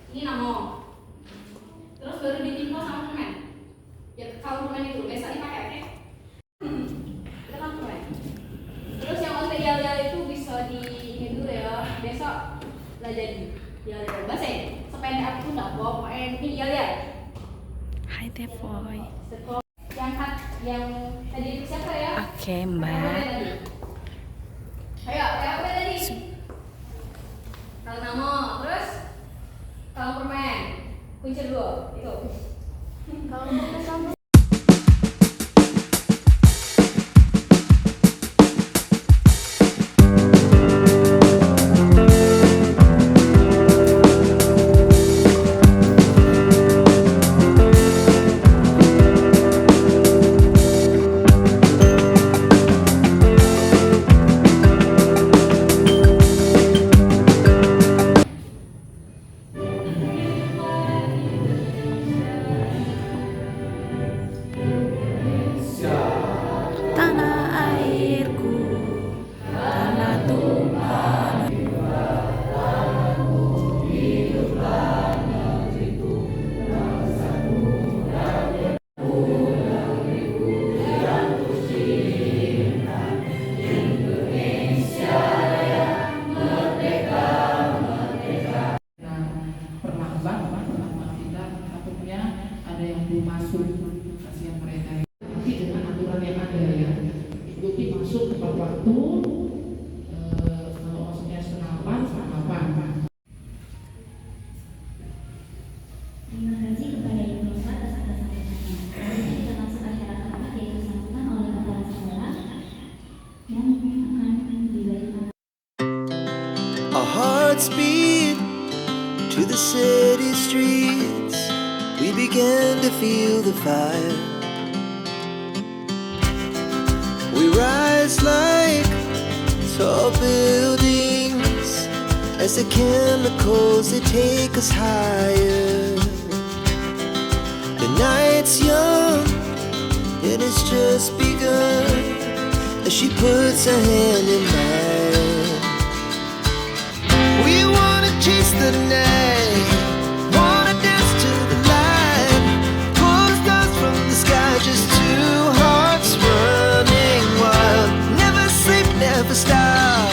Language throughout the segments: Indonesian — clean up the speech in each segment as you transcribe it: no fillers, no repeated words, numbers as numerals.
Ini namo. Terus baru ditimpa sama permen. Ya kalau permen itu biasa dipakai, oke? Itu kan permen. Terus yang untuk yel-yel itu bisa di ini dulu ya. Besok lah jadi yel-yel. Bahasa sepeda aku nggak bawa ini yel-yel. Hai Tepoy. Yang tadi itu siapa ya? Oke Mbak. Ayo, apa tadi? Kalau namo, terus kalau permen, kunci dulu itu. Kalau permen sama. Tanah airku, tanah Tuhan. Perlakuan kita takutnya ada yang belum masuk, kasihan mereka. Tapi dengan aturan yang ada ya, ikuti masuk tepat waktu. Kalau maksudnya setengah 8, setengah 8. Terima kasih kepada Ibu Nova atas sampaiannya. Selanjutnya kita masuk acara keempat yaitu sambutan oleh kepala sekolah yang akan diberikan. Our hearts beat to the city streets. We began to feel the fire. We rise like tall buildings as the chemicals they take us higher. The night's young and it's just begun as she puts her hand in mine. We wanna chase the night, wanna dance to the light, pull stars from the sky, just two hearts running wild. Never sleep, never stop,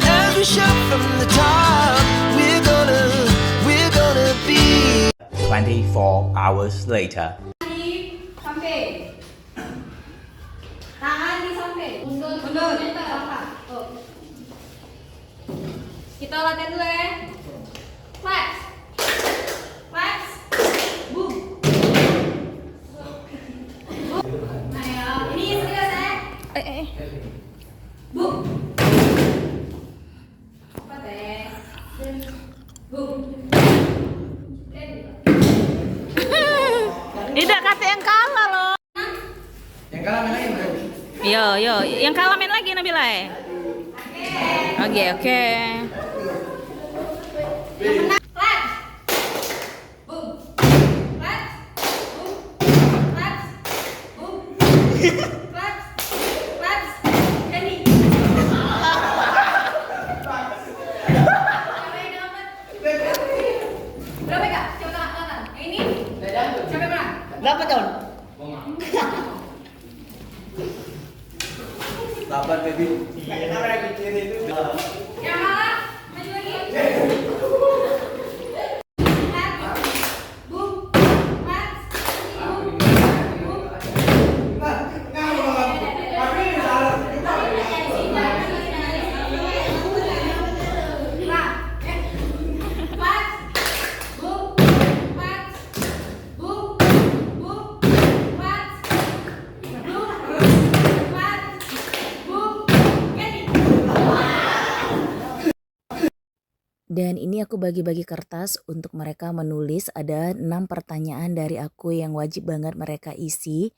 as we shout from the top. We're gonna be 24 hours later. Sampai. Tangan di sampai. Mundur. Oh. Kita latihan dulu ya. Flex. Flex. Boom. Nah ya, ini serius ya. Boom. Apa teh? Boom. Tidak kata yang kalah loh. Yang kalah main lagi, Bro. Yo, yang kalah main lagi Nabila. Oke. Flex. Boom. Flex. Boom. Flex. Boom. Flex. Flex. Jadi. Berapa kak? Coba tangan. Ini. Siapa menang? Berapa tahun? Sabar baby. Yang kalah maju lagi. Boom. Flex. Boom. Boom. Dan ini aku bagi-bagi kertas untuk mereka menulis. Ada 6 pertanyaan dari aku yang wajib banget mereka isi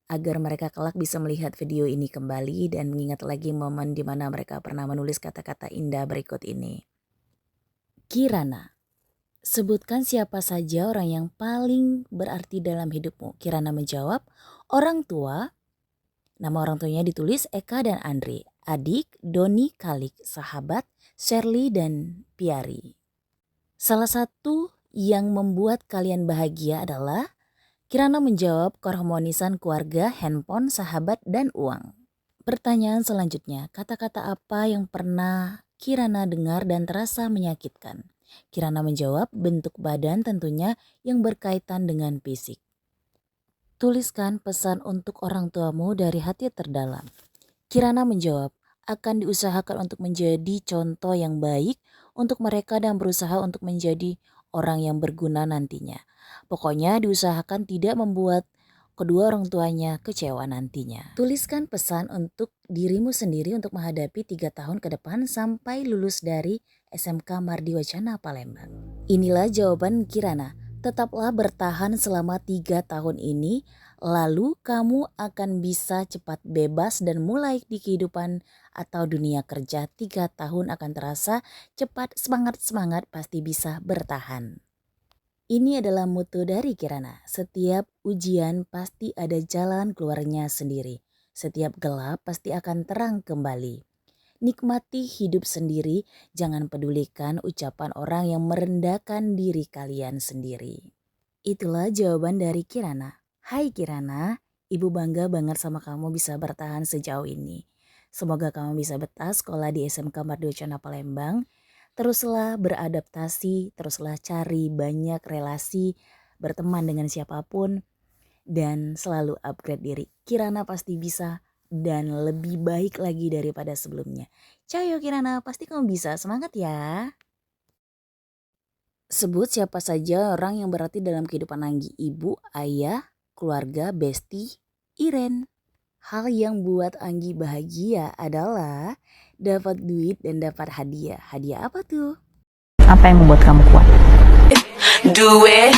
agar mereka kelak bisa melihat video ini kembali dan mengingat lagi momen di mana mereka pernah menulis kata-kata indah berikut ini. Kirana, sebutkan siapa saja orang yang paling berarti dalam hidupmu. Kirana menjawab, orang tua. Nama orang tuanya ditulis Eka dan Andre. Adik, Doni, Kalik, sahabat, Shirley dan Piari. Salah satu yang membuat kalian bahagia adalah? Kirana menjawab keharmonisan keluarga, handphone, sahabat, dan uang. Pertanyaan selanjutnya, kata-kata apa yang pernah Kirana dengar dan terasa menyakitkan? Kirana menjawab bentuk badan tentunya yang berkaitan dengan fisik. Tuliskan pesan untuk orang tuamu dari hati terdalam. Kirana menjawab, akan diusahakan untuk menjadi contoh yang baik untuk mereka dan berusaha untuk menjadi orang yang berguna nantinya. Pokoknya diusahakan tidak membuat kedua orang tuanya kecewa nantinya. Tuliskan pesan untuk dirimu sendiri untuk menghadapi 3 tahun ke depan sampai lulus dari SMK Mardi Wacana Palembang. Inilah jawaban Kirana. Tetaplah bertahan selama 3 tahun ini, lalu kamu akan bisa cepat bebas dan mulai di kehidupan atau dunia kerja. 3 tahun akan terasa cepat, semangat pasti bisa bertahan. Ini adalah moto dari Kirana. Setiap ujian pasti ada jalan keluarnya sendiri. Setiap gelap pasti akan terang kembali. Nikmati hidup sendiri, jangan pedulikan ucapan orang yang merendahkan diri kalian sendiri. Itulah jawaban dari Kirana. Hai Kirana, ibu bangga banget sama kamu bisa bertahan sejauh ini. Semoga kamu bisa betah sekolah di SMK Mardi Wacana Palembang. Teruslah beradaptasi, teruslah cari banyak relasi, berteman dengan siapapun, dan selalu upgrade diri. Kirana pasti bisa dan lebih baik lagi daripada sebelumnya. Cayo Kirana, pasti kamu bisa, semangat ya. Sebut siapa saja orang yang berarti dalam kehidupan Anggi, ibu, ayah, keluarga, besti, Iren. Hal yang buat Anggi bahagia adalah dapat duit dan dapat hadiah. Hadiah apa tuh? Apa yang membuat kamu kuat? Do it.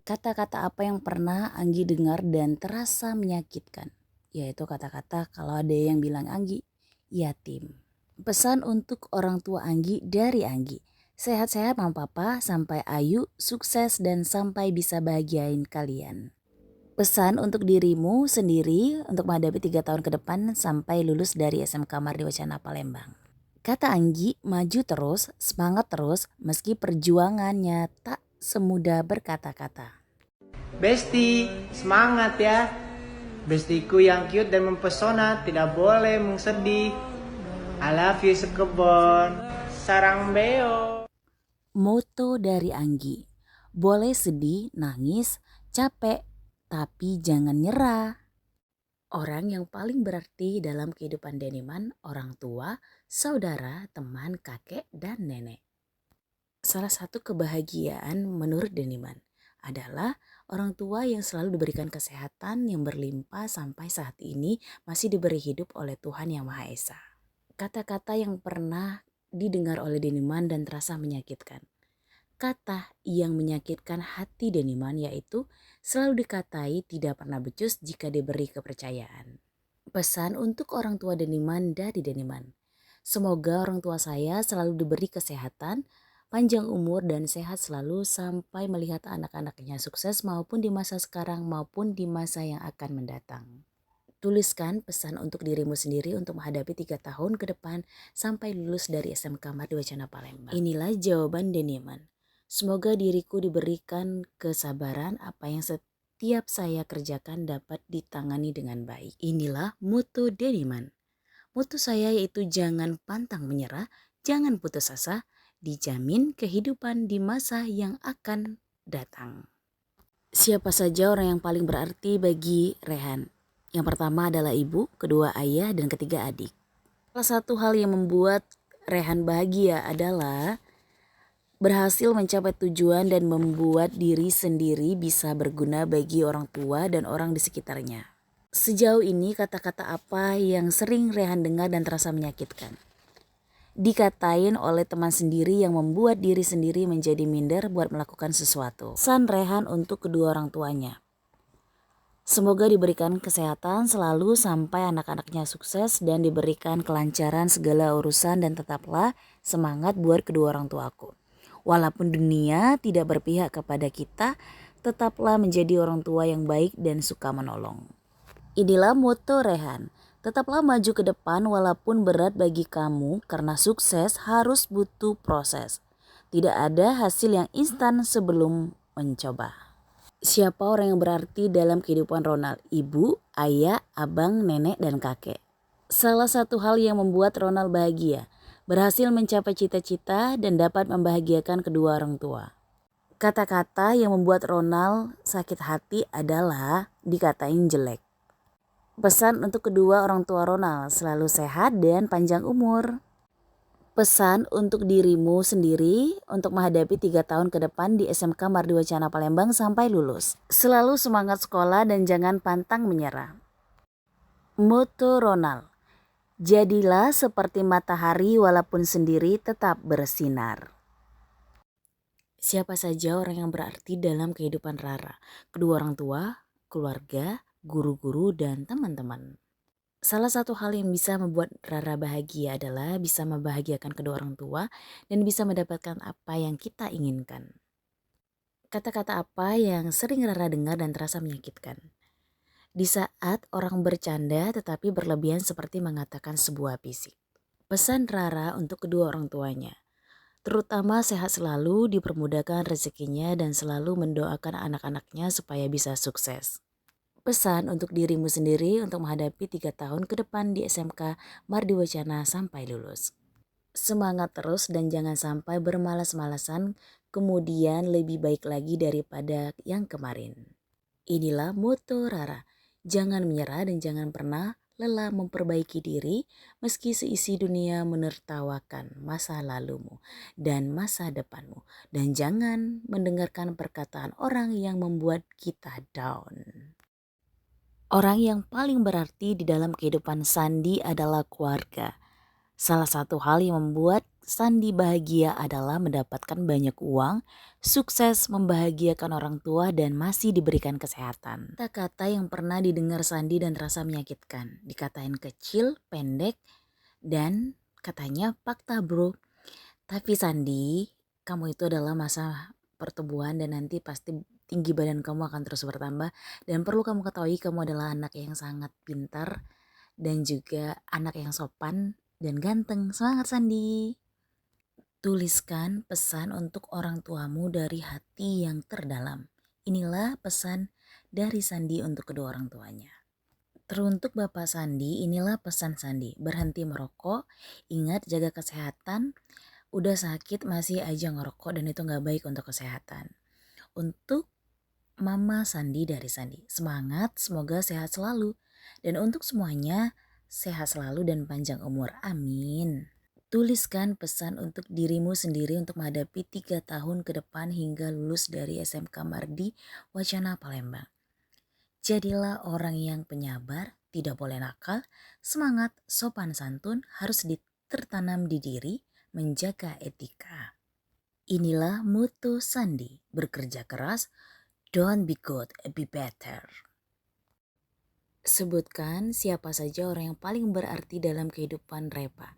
Kata-kata apa yang pernah Anggi dengar dan terasa menyakitkan? Yaitu kata-kata kalau ada yang bilang Anggi yatim. Pesan untuk orang tua Anggi dari Anggi. Sehat-sehat Mama Papa, sampai Ayu, sukses dan sampai bisa bahagiain kalian. Pesan untuk dirimu sendiri untuk menghadapi 3 tahun ke depan sampai lulus dari SMK Mardi Wacana Palembang. Kata Anggi, maju terus, semangat terus meski perjuangannya tak semudah berkata-kata. Besti, semangat ya. Bestiku yang cute dan mempesona, tidak boleh sedih. I love you sekebon, sarang beo. Moto dari Anggi, boleh sedih, nangis, capek, tapi jangan nyerah. Orang yang paling berarti dalam kehidupan Deniman, orang tua, saudara, teman, kakek, dan nenek. Salah satu kebahagiaan menurut Deniman adalah orang tua yang selalu diberikan kesehatan yang berlimpah sampai saat ini masih diberi hidup oleh Tuhan Yang Maha Esa. Kata-kata yang pernah didengar oleh Deniman dan terasa menyakitkan. Kata yang menyakitkan hati Deniman yaitu selalu dikatai tidak pernah becus jika diberi kepercayaan. Pesan untuk orang tua Deniman dari Deniman. Semoga orang tua saya selalu diberi kesehatan, panjang umur dan sehat selalu sampai melihat anak-anaknya sukses maupun di masa sekarang maupun di masa yang akan mendatang. Tuliskan pesan untuk dirimu sendiri untuk menghadapi 3 tahun ke depan sampai lulus dari SMK Mardi Wacana Palembang. Inilah jawaban Deniman. Semoga diriku diberikan kesabaran, apa yang setiap saya kerjakan dapat ditangani dengan baik. Inilah moto Deniman. Moto saya yaitu jangan pantang menyerah, jangan putus asa, dijamin kehidupan di masa yang akan datang. Siapa saja orang yang paling berarti bagi Rehan? Yang pertama adalah ibu, kedua ayah, dan ketiga adik. Salah satu hal yang membuat Rehan bahagia adalah berhasil mencapai tujuan dan membuat diri sendiri bisa berguna bagi orang tua dan orang di sekitarnya. Sejauh ini kata-kata apa yang sering Rehan dengar dan terasa menyakitkan? Dikatain oleh teman sendiri yang membuat diri sendiri menjadi minder buat melakukan sesuatu. Pesan Rehan untuk kedua orang tuanya. Semoga diberikan kesehatan selalu sampai anak-anaknya sukses dan diberikan kelancaran segala urusan dan tetaplah semangat buat kedua orang tuaku. Walaupun dunia tidak berpihak kepada kita, tetaplah menjadi orang tua yang baik dan suka menolong. Inilah moto Rehan. Tetaplah maju ke depan walaupun berat bagi kamu karena sukses harus butuh proses. Tidak ada hasil yang instan sebelum mencoba. Siapa orang yang berarti dalam kehidupan Ronald? Ibu, ayah, abang, nenek, dan kakek. Salah satu hal yang membuat Ronald bahagia, berhasil mencapai cita-cita dan dapat membahagiakan kedua orang tua. Kata-kata yang membuat Ronald sakit hati adalah dikatain jelek. Pesan untuk kedua orang tua Ronald, selalu sehat dan panjang umur. Pesan untuk dirimu sendiri untuk menghadapi 3 tahun ke depan di SMK Mardi Wacana Palembang sampai lulus. Selalu semangat sekolah dan jangan pantang menyerah. Moto Ronald, jadilah seperti matahari walaupun sendiri tetap bersinar. Siapa saja orang yang berarti dalam kehidupan Rara? Kedua orang tua, keluarga, guru-guru, dan teman-teman. Salah satu hal yang bisa membuat Rara bahagia adalah bisa membahagiakan kedua orang tua dan bisa mendapatkan apa yang kita inginkan. Kata-kata apa yang sering Rara dengar dan terasa menyakitkan? Di saat orang bercanda tetapi berlebihan seperti mengatakan sebuah fisik. Pesan Rara untuk kedua orang tuanya, terutama sehat selalu, dipermudahkan rezekinya dan selalu mendoakan anak-anaknya supaya bisa sukses. Pesan untuk dirimu sendiri untuk menghadapi 3 tahun ke depan di SMK Mardi Wacana sampai lulus. Semangat terus dan jangan sampai bermalas-malasan, kemudian lebih baik lagi daripada yang kemarin. Inilah moto Rara, jangan menyerah dan jangan pernah lelah memperbaiki diri meski seisi dunia menertawakan masa lalumu dan masa depanmu. Dan jangan mendengarkan perkataan orang yang membuat kita down. Orang yang paling berarti di dalam kehidupan Sandi adalah keluarga. Salah satu hal yang membuat Sandi bahagia adalah mendapatkan banyak uang, sukses membahagiakan orang tua dan masih diberikan kesehatan. Kata-kata yang pernah didengar Sandi dan terasa menyakitkan, dikatain kecil, pendek, dan katanya fakta bro. Tapi Sandi, kamu itu adalah masa pertumbuhan dan nanti pasti tinggi badan kamu akan terus bertambah. Dan perlu kamu ketahui kamu adalah anak yang sangat pintar dan juga anak yang sopan dan ganteng. Semangat Sandi. Tuliskan pesan untuk orang tuamu dari hati yang terdalam. Inilah pesan dari Sandi untuk kedua orang tuanya. Teruntuk Bapak Sandi, inilah pesan Sandi. Berhenti merokok, ingat jaga kesehatan. Udah sakit masih aja ngerokok dan itu gak baik untuk kesehatan. Untuk Mama Sandi dari Sandi, semangat, semoga sehat selalu. Dan untuk semuanya, sehat selalu dan panjang umur, amin. Tuliskan pesan untuk dirimu sendiri untuk menghadapi 3 tahun ke depan hingga lulus dari SMK Mardi Wacana Palembang. Jadilah orang yang penyabar, tidak boleh nakal, semangat, sopan santun harus tertanam di diri, menjaga etika. Inilah moto Sandi, bekerja keras, don't be good, be better. Sebutkan siapa saja orang yang paling berarti dalam kehidupan Repa.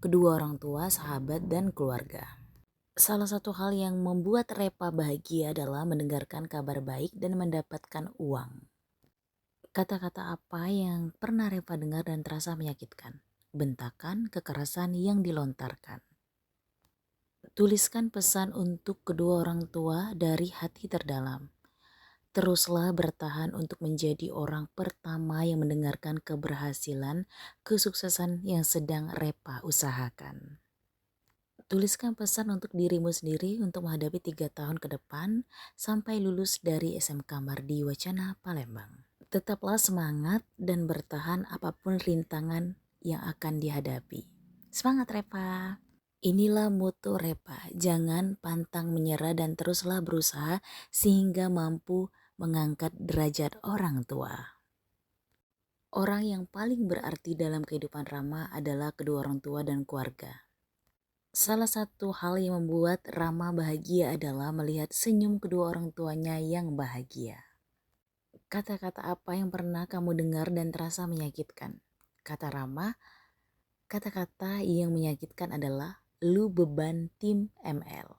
Kedua orang tua, sahabat, dan keluarga. Salah satu hal yang membuat Repa bahagia adalah mendengarkan kabar baik dan mendapatkan uang. Kata-kata apa yang pernah Repa dengar dan terasa menyakitkan? Bentakan, kekerasan yang dilontarkan. Tuliskan pesan untuk kedua orang tua dari hati terdalam. Teruslah bertahan untuk menjadi orang pertama yang mendengarkan keberhasilan, kesuksesan yang sedang Repa usahakan. Tuliskan pesan untuk dirimu sendiri untuk menghadapi 3 tahun ke depan sampai lulus dari SMK Mardi Wacana Palembang. Tetaplah semangat dan bertahan apapun rintangan yang akan dihadapi. Semangat Repa! Inilah moto Repa, jangan pantang menyerah dan teruslah berusaha sehingga mampu mengangkat derajat orang tua. Orang yang paling berarti dalam kehidupan Rama adalah kedua orang tua dan keluarga. Salah satu hal yang membuat Rama bahagia adalah melihat senyum kedua orang tuanya yang bahagia. Kata-kata apa yang pernah kamu dengar dan terasa menyakitkan? Kata Rama, kata-kata yang menyakitkan adalah lu beban tim ML.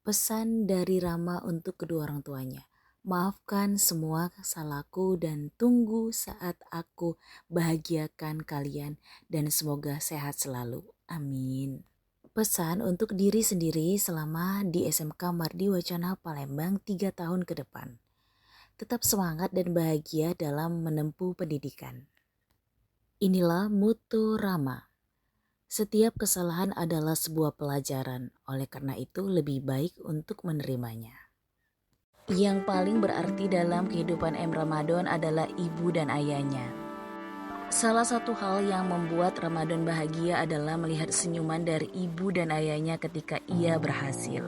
Pesan dari Rama untuk kedua orang tuanya. Maafkan semua salahku dan tunggu saat aku bahagiakan kalian dan semoga sehat selalu. Amin. Pesan untuk diri sendiri selama di SMK Mardi Wacana Palembang 3 tahun ke depan. Tetap semangat dan bahagia dalam menempuh pendidikan. Inilah Mutu Rama. Setiap kesalahan adalah sebuah pelajaran, oleh karena itu lebih baik untuk menerimanya. Yang paling berarti dalam kehidupan M. Ramadan adalah ibu dan ayahnya. Salah satu hal yang membuat Ramadan bahagia adalah melihat senyuman dari ibu dan ayahnya ketika ia berhasil.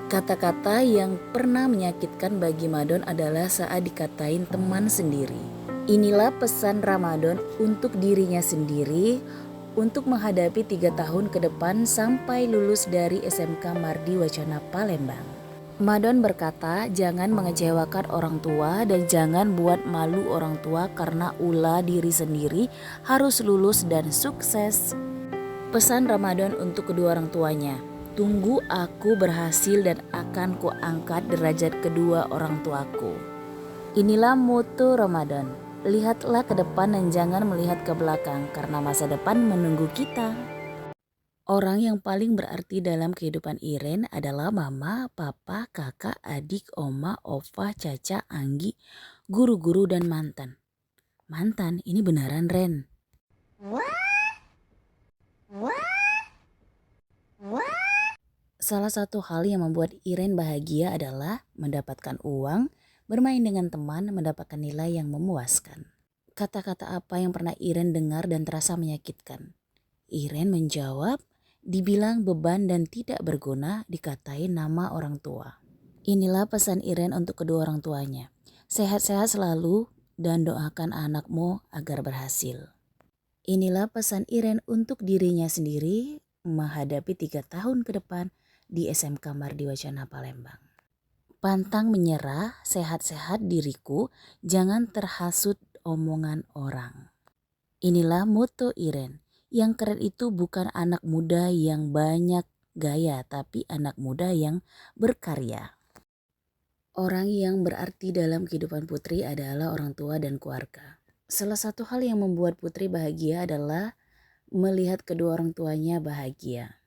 Kata-kata yang pernah menyakitkan bagi Madon adalah saat dikatain teman sendiri. Inilah pesan Ramadan untuk dirinya sendiri untuk menghadapi 3 tahun ke depan sampai lulus dari SMK Mardi Wacana Palembang. Madon berkata, jangan mengecewakan orang tua dan jangan buat malu orang tua karena ulah diri sendiri harus lulus dan sukses. Pesan Ramadan untuk kedua orang tuanya, tunggu aku berhasil dan akan kuangkat derajat kedua orang tuaku. Inilah moto Ramadan, lihatlah ke depan dan jangan melihat ke belakang karena masa depan menunggu kita. Orang yang paling berarti dalam kehidupan Iren adalah mama, papa, kakak, adik, oma, opa, caca, Anggi, guru-guru, dan mantan. Mantan, ini beneran Ren. Salah satu hal yang membuat Iren bahagia adalah mendapatkan uang, bermain dengan teman, mendapatkan nilai yang memuaskan. Kata-kata apa yang pernah Iren dengar dan terasa menyakitkan? Iren menjawab, dibilang beban dan tidak berguna, dikatain nama orang tua. Inilah pesan Iren untuk kedua orang tuanya. Sehat-sehat selalu dan doakan anakmu agar berhasil. Inilah pesan Iren untuk dirinya sendiri menghadapi 3 tahun ke depan di SMK Mardi Wacana Palembang. Pantang menyerah, sehat-sehat diriku, jangan terhasut omongan orang. Inilah moto Iren. Yang keren itu bukan anak muda yang banyak gaya, tapi anak muda yang berkarya. Orang yang berarti dalam kehidupan Putri adalah orang tua dan keluarga. Salah satu hal yang membuat Putri bahagia adalah melihat kedua orang tuanya bahagia.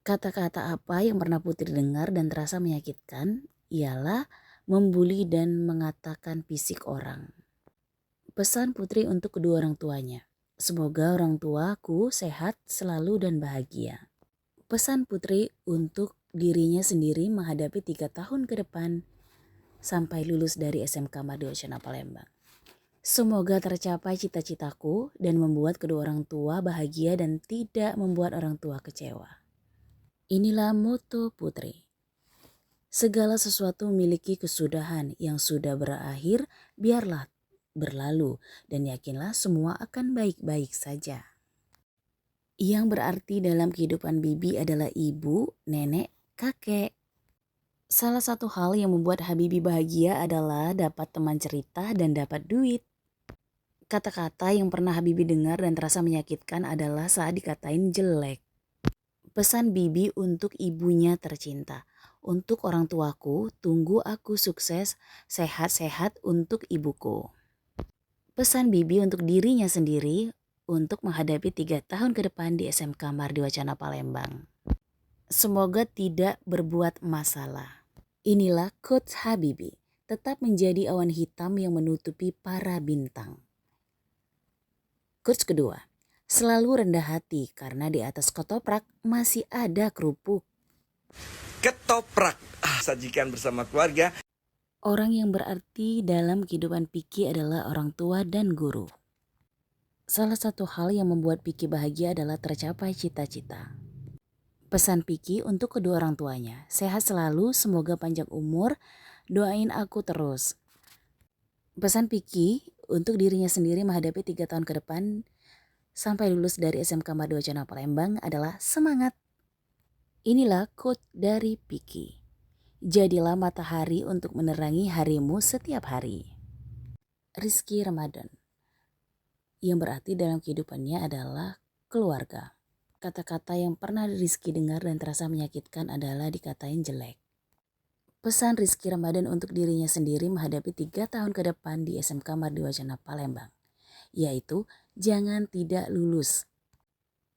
Kata-kata apa yang pernah Putri dengar dan terasa menyakitkan ialah membuli dan mengatakan fisik orang. Pesan Putri untuk kedua orang tuanya. Semoga orang tuaku sehat selalu dan bahagia. Pesan Putri untuk dirinya sendiri menghadapi 3 tahun ke depan sampai lulus dari SMK Mardi Wacana Palembang. Semoga tercapai cita-citaku dan membuat kedua orang tua bahagia dan tidak membuat orang tua kecewa. Inilah moto Putri. Segala sesuatu memiliki kesudahan, yang sudah berakhir biarlah berlalu dan yakinlah semua akan baik-baik saja. Yang berarti dalam kehidupan Bibi adalah ibu, nenek, kakek. Salah satu hal yang membuat Habibi bahagia adalah dapat teman cerita dan dapat duit. Kata-kata yang pernah Habibi dengar dan terasa menyakitkan adalah saat dikatain jelek. Pesan Bibi untuk ibunya tercinta. Untuk orang tuaku, tunggu aku sukses, sehat-sehat untuk ibuku. Pesan Bibi untuk dirinya sendiri untuk menghadapi 3 tahun ke depan di SMK Mardi Wacana Palembang. Semoga tidak berbuat masalah. Inilah quotes Habibi, tetap menjadi awan hitam yang menutupi para bintang. Quotes kedua, selalu rendah hati karena di atas ketoprak masih ada kerupuk. Ketoprak, sajikan bersama keluarga. Orang yang berarti dalam kehidupan Piki adalah orang tua dan guru. Salah satu hal yang membuat Piki bahagia adalah tercapai cita-cita. Pesan Piki untuk kedua orang tuanya, sehat selalu, semoga panjang umur, doain aku terus. Pesan Piki untuk dirinya sendiri menghadapi 3 tahun ke depan sampai lulus dari SMK Mardi Wacana Palembang adalah semangat. Inilah quote dari Piki. Jadilah matahari untuk menerangi harimu setiap hari. Rizky Ramadan. Yang berarti dalam kehidupannya adalah keluarga. Kata-kata yang pernah Rizky dengar dan terasa menyakitkan adalah dikatain jelek. Pesan Rizky Ramadan untuk dirinya sendiri menghadapi 3 tahun ke depan di SMK Mardi Wacana Palembang, yaitu jangan tidak lulus.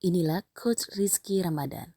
Inilah Coach Rizky Ramadan.